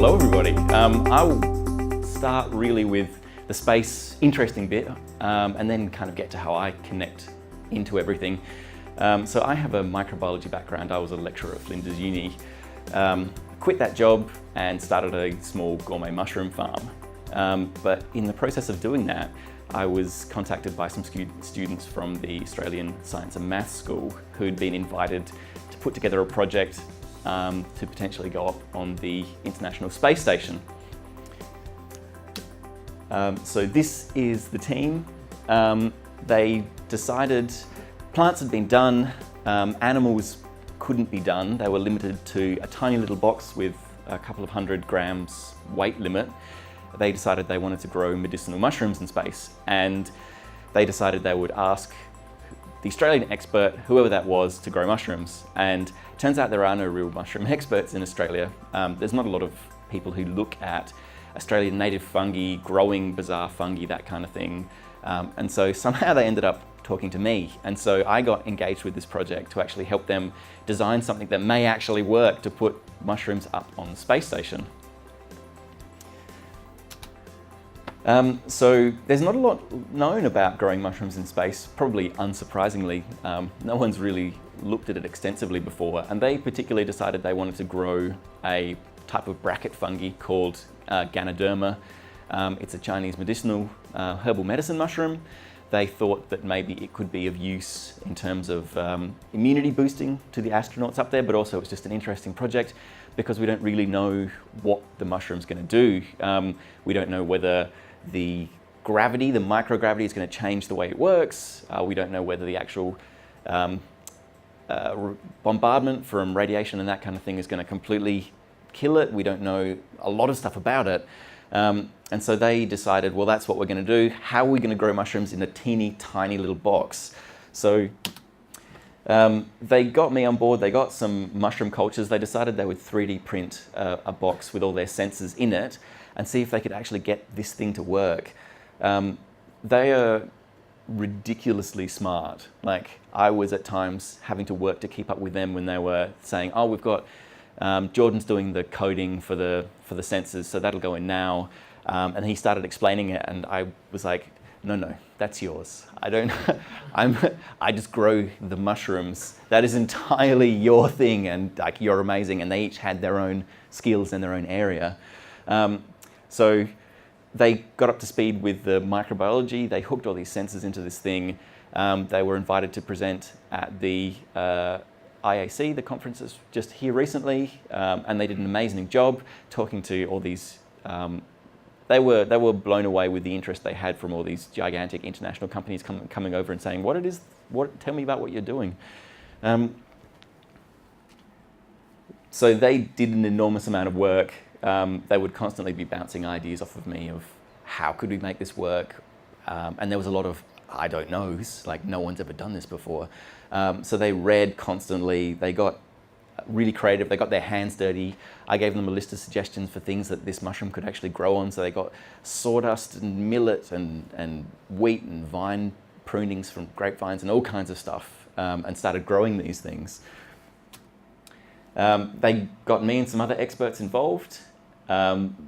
Hello everybody. I'll start really with the space interesting bit and then kind of get to how I connect into everything. So I have a microbiology background. I was a lecturer at Flinders Uni. Quit that job and started a small gourmet mushroom farm. But in the process of doing that, I was contacted by some students from the Australian Science and Maths School who'd been invited to put together a project to potentially go up on the International Space Station. So this is the team. They decided plants had been done, animals couldn't be done. They were limited to a tiny little box with a couple of 100 grams weight limit. They decided they wanted to grow medicinal mushrooms in space, and they decided they would ask the Australian expert, whoever that was, to grow mushrooms. And it turns out there are no real mushroom experts in Australia. There's not a lot of people who look at Australian native fungi, growing bizarre fungi, that kind of thing. And so somehow they ended up talking to me. And so I got engaged with this project to actually help them design something that may actually work to put mushrooms up on the space station. So there's not a lot known about growing mushrooms in space, probably unsurprisingly. No one's really looked at it extensively before, and they particularly decided they wanted to grow a type of bracket fungi called Ganoderma. It's a Chinese medicinal herbal medicine mushroom. They thought that maybe it could be of use in terms of immunity boosting to the astronauts up there, but also it's just an interesting project because we don't really know what the mushroom's going to do. We don't know whether the gravity, the microgravity, is going to change the way it works. We don't know whether the actual bombardment from radiation and that kind of thing is going to completely kill it. We don't know a lot of stuff about it. And so they decided, well, that's what we're going to do. How are we going to grow mushrooms in a teeny tiny little box? So they got me on board. They got some mushroom cultures. They decided they would 3D print a box with all their sensors in it and see if they could actually get this thing to work. They are ridiculously smart. Like, I was at times having to work to keep up with them when they were saying, oh, we've got Jordan's doing the coding for the sensors, so that'll go in now. And he started explaining it, and I was like, no, that's yours. I don't, I just grow the mushrooms. That is entirely your thing, and like, you're amazing. And they each had their own skills in their own area. So they got up to speed with the microbiology. They hooked all these sensors into this thing. They were invited to present at the IAC, the conference is just here recently, and they did an amazing job talking to all these. They were blown away with the interest they had from all these gigantic international companies coming over and saying, tell me about what you're doing. So they did an enormous amount of work. They would constantly be bouncing ideas off of me of how could we make this work, and there was a lot of I don't knows, like no one's ever done this before. So they read constantly. They got really creative. They got their hands dirty. I gave them a list of suggestions for things that this mushroom could actually grow on. So they got sawdust and millet and wheat and vine prunings from grapevines and all kinds of stuff, and started growing these things. They got me and some other experts involved.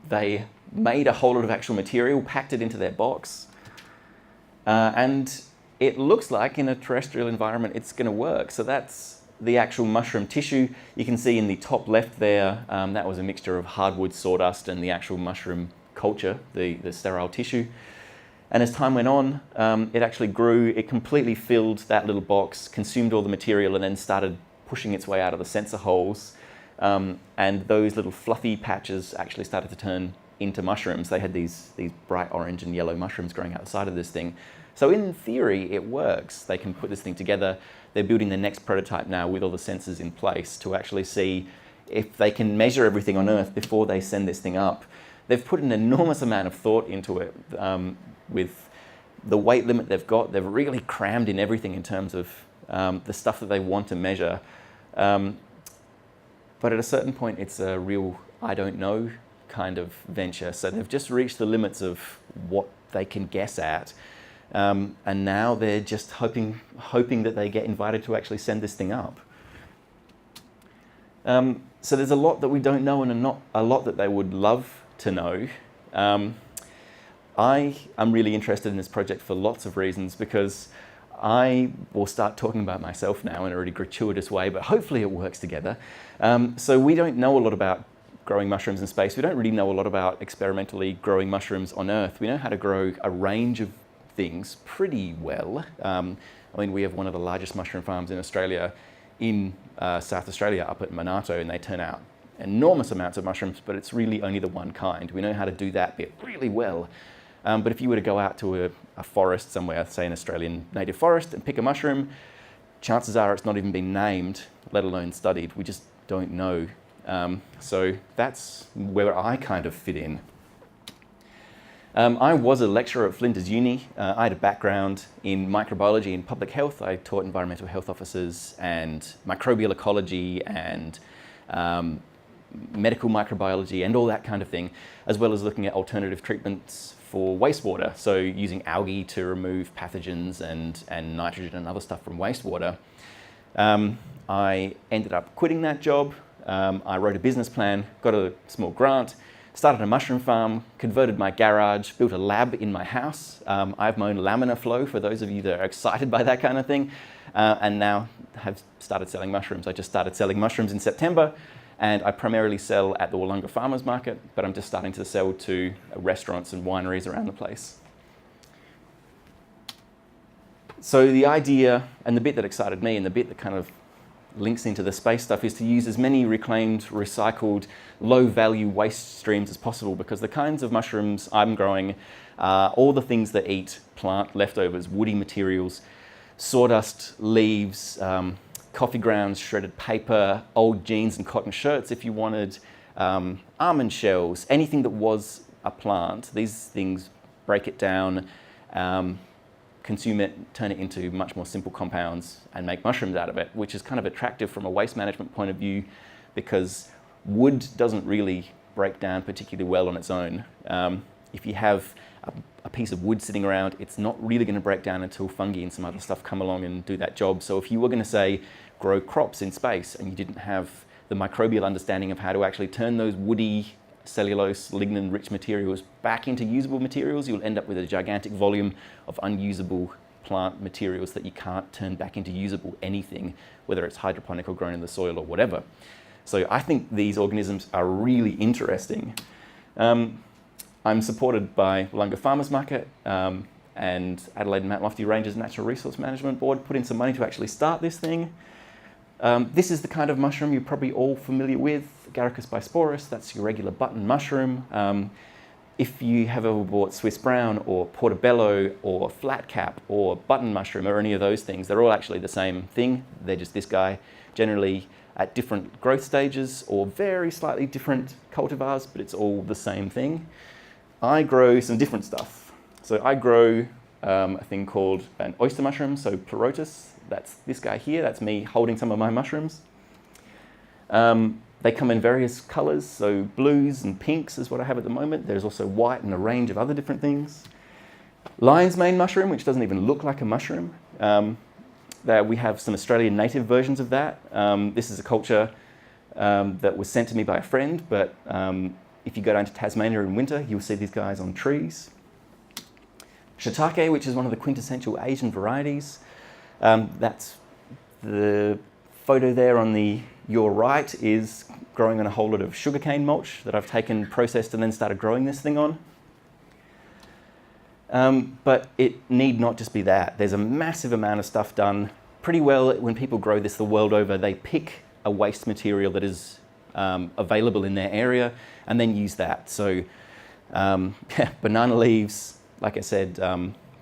They made a whole lot of actual material, packed it into their box, and it looks like in a terrestrial environment it's going to work. So that's the actual mushroom tissue. You can see in the top left there, that was a mixture of hardwood sawdust and the actual mushroom culture, the sterile tissue. And as time went on, it actually grew. It completely filled that little box, consumed all the material, and then started pushing its way out of the sensor holes. And those little fluffy patches actually started to turn into mushrooms. They had these bright orange and yellow mushrooms growing outside of this thing. So in theory, it works. They can put this thing together. They're building the next prototype now with all the sensors in place to actually see if they can measure everything on Earth before they send this thing up. They've put an enormous amount of thought into it. With the weight limit they've got, they've really crammed in everything in terms of the stuff that they want to measure. But at a certain point, it's a real I don't know kind of venture. So they've just reached the limits of what they can guess at. And now they're just hoping that they get invited to actually send this thing up. So there's a lot that we don't know and not a lot that they would love to know. I am really interested in this project for lots of reasons, because I will start talking about myself now in a really gratuitous way, but hopefully it works together. So we don't know a lot about growing mushrooms in space. We don't really know a lot about experimentally growing mushrooms on Earth. We know how to grow a range of things pretty well. I mean, we have one of the largest mushroom farms in Australia, in South Australia, up at Monarto, and they turn out enormous amounts of mushrooms, but it's really only the one kind. We know how to do that bit really well. But if you were to go out to a forest somewhere, say an Australian native forest, and pick a mushroom, chances are it's not even been named, let alone studied. We just don't know. So that's where I kind of fit in. I was a lecturer at Flinders Uni. I had a background in microbiology and public health. I taught environmental health officers and microbial ecology and medical microbiology and all that kind of thing, as well as looking at alternative treatments for wastewater. So using algae to remove pathogens and nitrogen and other stuff from wastewater. I ended up quitting that job. I wrote a business plan, got a small grant, started a mushroom farm, converted my garage, built a lab in my house. I have my own laminar flow for those of you that are excited by that kind of thing, and now have started selling mushrooms. I just started selling mushrooms in September, and I primarily sell at the Wollonga Farmers Market, but I'm just starting to sell to restaurants and wineries around the place. So the idea, and the bit that excited me, and the bit that kind of links into the space stuff, is to use as many reclaimed, recycled, low-value waste streams as possible, because the kinds of mushrooms I'm growing are all the things that eat plant leftovers, woody materials, sawdust, leaves, coffee grounds, shredded paper, old jeans and cotton shirts if you wanted, almond shells, anything that was a plant. These things break it down, consume it, turn it into much more simple compounds and make mushrooms out of it, which is kind of attractive from a waste management point of view, because wood doesn't really break down particularly well on its own. If you have a piece of wood sitting around, it's not really going to break down until fungi and some other stuff come along and do that job. So if you were going to, say, grow crops in space and you didn't have the microbial understanding of how to actually turn those woody, cellulose, lignin-rich materials back into usable materials, you'll end up with a gigantic volume of unusable plant materials that you can't turn back into usable anything, whether it's hydroponic or grown in the soil or whatever. So I think these organisms are really interesting. I'm supported by Wollonga Farmers Market and Adelaide and Mount Lofty Ranges Natural Resource Management Board put in some money to actually start this thing. This is the kind of mushroom you're probably all familiar with, Garricus bisporus. That's your regular button mushroom. If you have ever bought Swiss brown or portobello or flatcap or button mushroom or any of those things, they're all actually the same thing. They're just this guy, generally at different growth stages or very slightly different cultivars, but it's all the same thing. I grow some different stuff. So I grow a thing called an oyster mushroom, so pleurotus. That's this guy here. That's me holding some of my mushrooms. They come in various colors, so blues and pinks is what I have at the moment. There's also white and a range of other different things. Lion's mane mushroom, which doesn't even look like a mushroom. We have some Australian native versions of that. This is a culture that was sent to me by a friend, but if you go down to Tasmania in winter, you'll see these guys on trees. Shiitake, which is one of the quintessential Asian varieties. That's the photo there on your right is growing on a whole lot of sugarcane mulch that I've taken, processed, and then started growing this thing on. But it need not just be that. There's a massive amount of stuff done pretty well when people grow this the world over. They pick a waste material that is available in their area and then use that. So banana leaves, like I said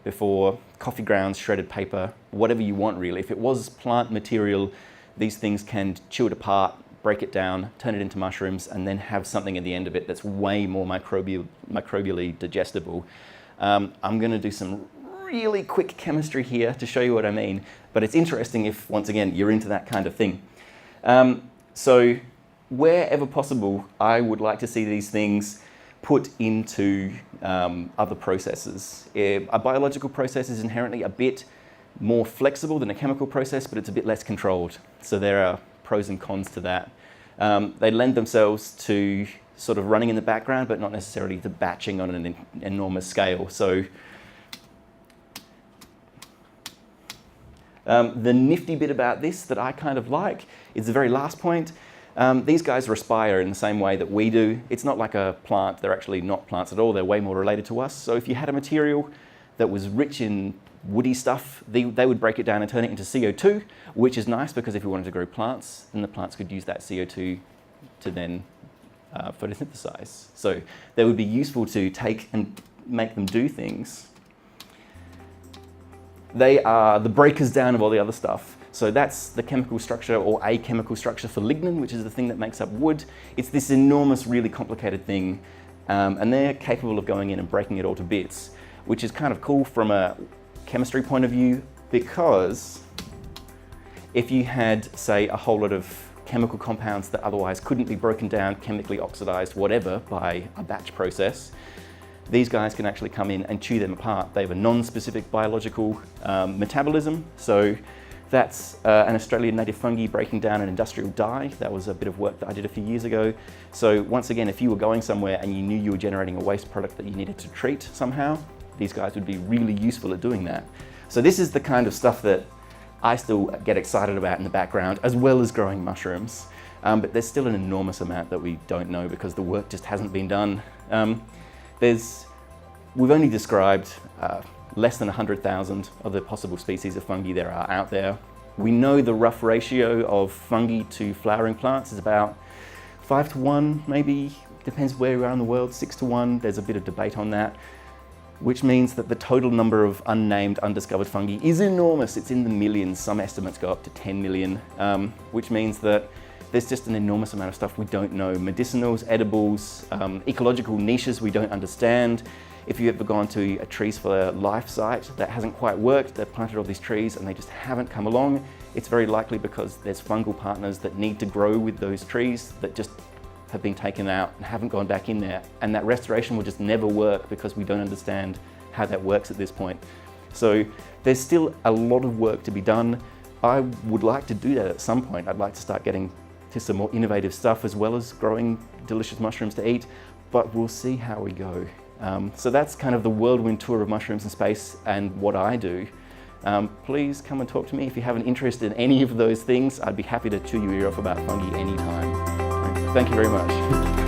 before, coffee grounds, shredded paper, whatever you want really. If it was plant material, these things can chew it apart, break it down, turn it into mushrooms, and then have something at the end of it that's way more microbially digestible. I'm going to do some really quick chemistry here to show you what I mean, but it's interesting if, once again, you're into that kind of thing. So wherever possible, I would like to see these things put into other processes. A biological process is inherently a bit more flexible than a chemical process, but it's a bit less controlled. So there are pros and cons to that. They lend themselves to sort of running in the background, but not necessarily to batching on an enormous scale. So the nifty bit about this that I kind of like is the very last point. These guys respire in the same way that we do. It's not like a plant. They're actually not plants at all. They're way more related to us. So if you had a material that was rich in woody stuff, they would break it down and turn it into CO2, which is nice because if we wanted to grow plants, then the plants could use that CO2 to then photosynthesize. So they would be useful to take and make them do things. They are the breakers down of all the other stuff. So that's the chemical structure or a chemical structure for lignin, which is the thing that makes up wood. It's this enormous, really complicated thing, and they're capable of going in and breaking it all to bits, which is kind of cool from a chemistry point of view, because if you had, say, a whole lot of chemical compounds that otherwise couldn't be broken down, chemically oxidized, whatever, by a batch process, these guys can actually come in and chew them apart. They have a non-specific biological metabolism. So that's an Australian native fungi breaking down an industrial dye. That was a bit of work that I did a few years ago. So once again, if you were going somewhere and you knew you were generating a waste product that you needed to treat somehow, these guys would be really useful at doing that. So this is the kind of stuff that I still get excited about in the background, as well as growing mushrooms. But there's still an enormous amount that we don't know because the work just hasn't been done. We've only described less than 100,000 of the possible species of fungi there are out there. We know the rough ratio of fungi to flowering plants is about 5 to 1, maybe, depends where you are in the world, 6 to 1. There's a bit of debate on that, which means that the total number of unnamed, undiscovered fungi is enormous. It's in the millions. Some estimates go up to 10 million, which means that there's just an enormous amount of stuff we don't know. Medicinals, edibles, ecological niches we don't understand. If you've ever gone to a Trees for Life site that hasn't quite worked, they've planted all these trees and they just haven't come along, it's very likely because there's fungal partners that need to grow with those trees that just have been taken out and haven't gone back in there. And that restoration will just never work because we don't understand how that works at this point. So there's still a lot of work to be done. I would like to do that at some point. I'd like to start getting to some more innovative stuff as well as growing delicious mushrooms to eat, but we'll see how we go. So that's kind of the whirlwind tour of mushrooms in space and what I do. Please come and talk to me if you have an interest in any of those things. I'd be happy to chew your ear off about fungi anytime. Thank you very much.